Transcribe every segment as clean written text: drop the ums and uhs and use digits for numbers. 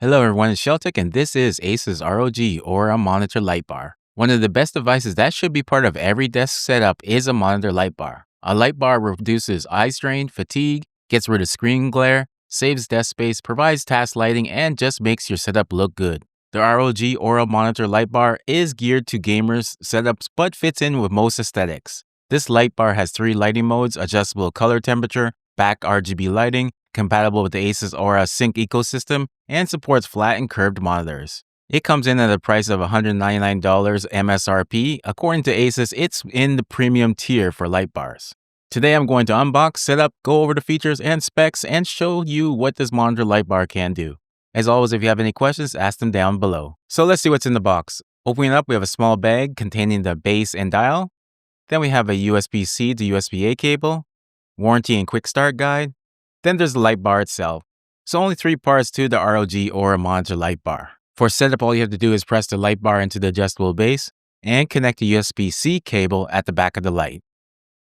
Hello everyone, it's SHELTECH and this is ASUS ROG Aura monitor light bar. One of the best devices that should be part of every desk setup is a monitor light bar. A light bar reduces eye strain, fatigue, gets rid of screen glare, saves desk space, provides task lighting, and just makes your setup look good. The ROG Aura monitor light bar is geared to gamers' setups but fits in with most aesthetics. This light bar has 3 lighting modes: adjustable color temperature, back RGB lighting, compatible with the ASUS Aura Sync ecosystem, and supports flat and curved monitors. It comes in at a price of $199 MSRP. According to ASUS, it's in the premium tier for light bars. Today I'm going to unbox, set up, go over the features and specs, and show you what this monitor light bar can do. As always, if you have any questions, ask them down below. So let's see what's in the box. Opening up, we have a small bag containing the base and dial. Then we have a USB-C to USB-A cable, warranty and quick start guide. Then there's the light bar itself. So only 3 parts to the ROG Aura monitor light bar. For setup, all you have to do is press the light bar into the adjustable base and connect the USB-C cable at the back of the light.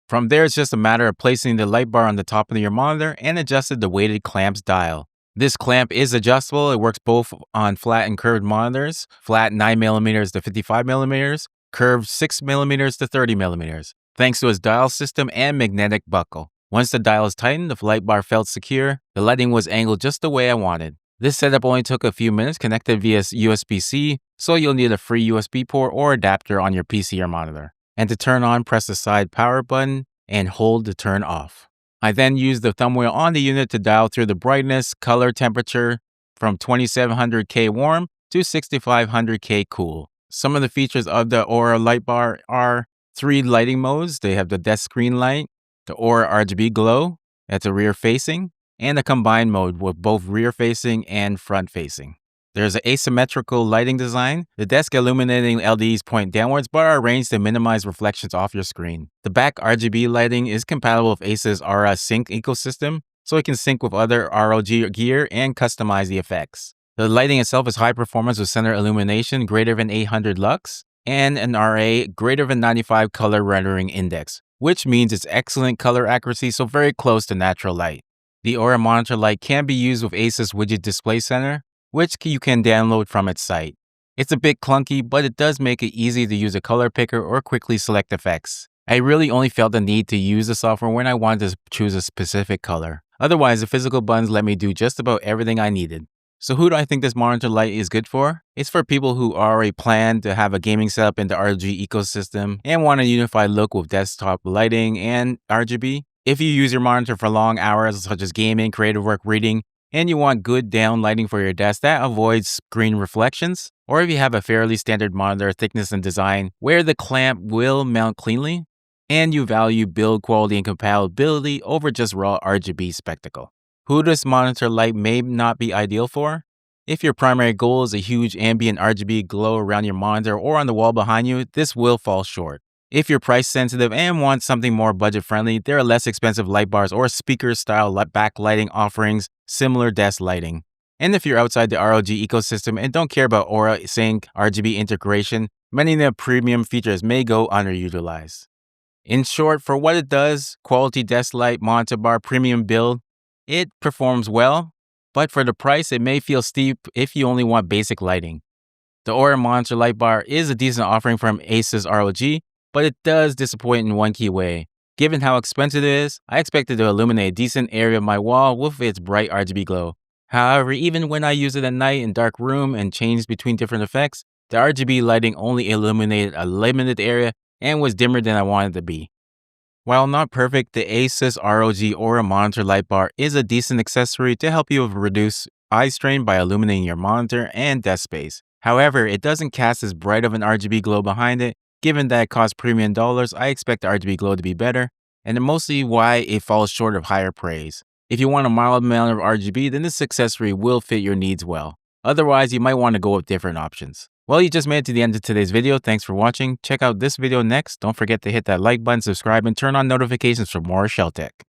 From there, it's just a matter of placing the light bar on the top of your monitor and adjusting the weighted clamp's dial. This clamp is adjustable. It works both on flat and curved monitors, flat 9mm to 55mm, curved 6mm to 30mm, thanks to its dial system and magnetic buckle. Once the dial is tightened, the light bar felt secure. The lighting was angled just the way I wanted. This setup only took a few minutes, connected via USB-C, so you'll need a free USB port or adapter on your PC or monitor. And to turn on, press the side power button and hold to turn off. I then used the thumb wheel on the unit to dial through the brightness, color, temperature from 2700K warm to 6500K cool. Some of the features of the Aura light bar are 3 lighting modes. They have the desk screen light, the Aura RGB glow, that's a rear facing, and a combined mode with both rear facing and front facing. There's an asymmetrical lighting design. The desk illuminating LEDs point downwards but are arranged to minimize reflections off your screen. The back RGB lighting is compatible with ASUS Aura Sync ecosystem, so it can sync with other ROG gear and customize the effects. The lighting itself is high performance with center illumination greater than 800 lux and an RA greater than 95 color rendering index, which means it's excellent color accuracy, so very close to natural light. The Aura monitor light can be used with ASUS Widget Display Center, which you can download from its site. It's a bit clunky, but it does make it easy to use a color picker or quickly select effects. I really only felt the need to use the software when I wanted to choose a specific color. Otherwise, the physical buttons let me do just about everything I needed. So who do I think this monitor light is good for? It's for people who already plan to have a gaming setup in the ROG ecosystem and want a unified look with desktop lighting and RGB. If you use your monitor for long hours such as gaming, creative work, reading, and you want good down lighting for your desk that avoids screen reflections, or if you have a fairly standard monitor thickness and design where the clamp will mount cleanly, and you value build quality and compatibility over just raw RGB spectacle. Who this monitor light may not be ideal for? If your primary goal is a huge ambient RGB glow around your monitor or on the wall behind you, this will fall short. If you're price sensitive and want something more budget friendly, there are less expensive light bars or speaker style backlighting offerings, similar desk lighting. And if you're outside the ROG ecosystem and don't care about Aura Sync RGB integration, many of the premium features may go underutilized. In short, for what it does, quality desk light monitor bar premium build, it performs well, but for the price, it may feel steep if you only want basic lighting. The Aura monitor light bar is a decent offering from ASUS ROG, but it does disappoint in one key way. Given how expensive it is, I expect it to illuminate a decent area of my wall with its bright RGB glow. However, even when I use it at night in dark room and change between different effects, the RGB lighting only illuminated a limited area and was dimmer than I wanted it to be. While not perfect, the ASUS ROG Aura monitor light bar is a decent accessory to help you reduce eye strain by illuminating your monitor and desk space. However, it doesn't cast as bright of an RGB glow behind it. Given that it costs premium dollars, I expect the RGB glow to be better, and mostly why it falls short of higher praise. If you want a mild amount of RGB, then this accessory will fit your needs well. Otherwise, you might want to go with different options. Well, you just made it to the end of today's video. Thanks for watching. Check out this video next. Don't forget to hit that like button, subscribe, and turn on notifications for more SHELTECH.